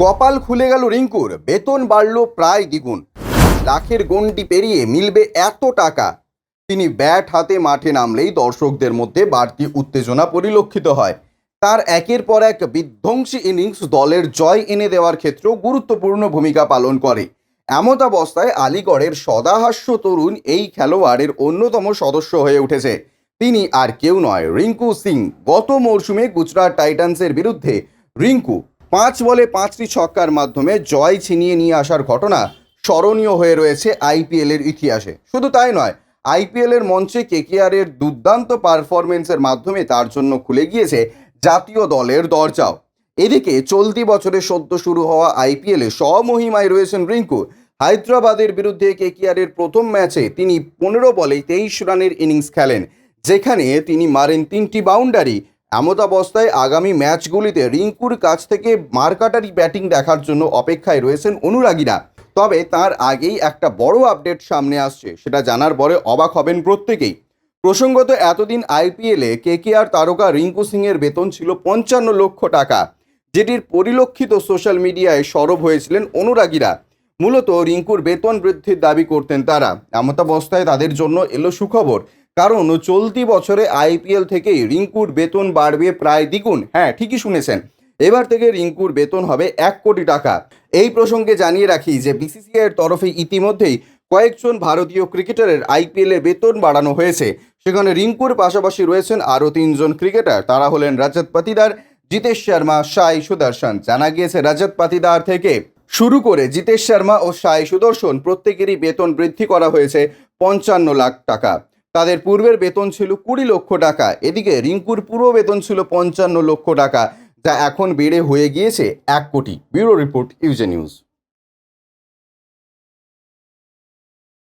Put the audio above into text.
কপাল খুলে গেল রিঙ্কুর, বেতন বাড়ল প্রায় দ্বিগুণ। লাখের গণ্ডি পেরিয়ে মিলবে এত টাকা। তিনি ব্যাট হাতে মাঠে নামলেই দর্শকদের মধ্যে বাড়তি উত্তেজনা পরিলক্ষিত হয়। তার একের পর এক বিধ্বংসী ইনিংস দলের জয় এনে দেওয়ার ক্ষেত্রেও গুরুত্বপূর্ণ ভূমিকা পালন করে। এমতাবস্থায় আলিগড়ের সদাহাস্য তরুণ এই খেলোয়াড়ের অন্যতম সদস্য হয়ে উঠেছে। তিনি আর কেউ নয়, রিঙ্কু সিং। গত মরশুমে গুজরাট টাইটান্সের বিরুদ্ধে রিঙ্কু 5 বলে 5টি ছক্কার মাধ্যমে জয় ছিনিয়ে নিয়ে আসার ঘটনা স্মরণীয় হয়ে রয়েছে আইপিএলের ইতিহাসে। শুধু তাই নয়, আইপিএলের মঞ্চে কেকেআরের দুর্দান্ত পারফরমেন্সের মাধ্যমে তার জন্য খুলে গিয়েছে জাতীয় দলের দরজাও। এদিকে চলতি বছরে সদ্য শুরু হওয়া আইপিএলে স্বমহিমায় রয়েছেন রিঙ্কু। হায়দ্রাবাদের বিরুদ্ধে কেকেআরের প্রথম ম্যাচে তিনি 15 বলে 23 রানের ইনিংস খেলেন, যেখানে তিনি মারেন 3টি বাউন্ডারি। এমতাবস্থায় আগামী ম্যাচগুলিতে রিঙ্কুর কাছ থেকে মারকাটারি ব্যাটিং দেখার জন্য অপেক্ষায় রয়েছেন অনুরাগীরা। তবে তার আগেই একটা বড় আপডেট সামনে আসছে, সেটা জানার পরে অবাক হবেন প্রত্যেকেই। প্রসঙ্গত, এতদিন আইপিএলে কেকেআর তারকা রিঙ্কু সিংয়ের বেতন ছিল 55 লক্ষ টাকা, যেটির পরিলক্ষিত সোশ্যাল মিডিয়ায় সরব হয়েছিলেন অনুরাগীরা। মূলত রিঙ্কুর বেতন বৃদ্ধির দাবি করতেন তারা। এমতাবস্থায় তাদের জন্য এলো সুখবর, কারণ চলতি বছরে আইপিএল থেকেই রিঙ্কুর বেতন বাড়বে প্রায় দ্বিগুণ। হ্যাঁ, ঠিকই শুনেছেন, এবার থেকে রিঙ্কুর বেতন হবে 1 কোটি টাকা। এই প্রসঙ্গে জানিয়ে রাখি যে বিসিসিআইয়ের তরফে ইতিমধ্যেই কয়েকজন ভারতীয় ক্রিকেটারের আইপিএলে বেতন বাড়ানো হয়েছে। সেখানে রিঙ্কুর পাশাপাশি রয়েছেন আরও 3 জন ক্রিকেটার। তারা হলেন রজত পাতিদার, জিতেশ শর্মা, সাই সুদর্শন। জানা গিয়েছে রজত পাতিদার থেকে শুরু করে জিতেশ শর্মা ও সাই সুদর্শন প্রত্যেকেরই বেতন বৃদ্ধি করা হয়েছে 55 লাখ টাকা। তাদের পূর্বের বেতন ছিল 20 লক্ষ টাকা। এদিকে রিঙ্কুর পুরো বেতন ছিল 55 লক্ষ টাকা, যা এখন বেড়ে হয়ে গিয়েছে 1 কোটি। Bureau report, UJ news.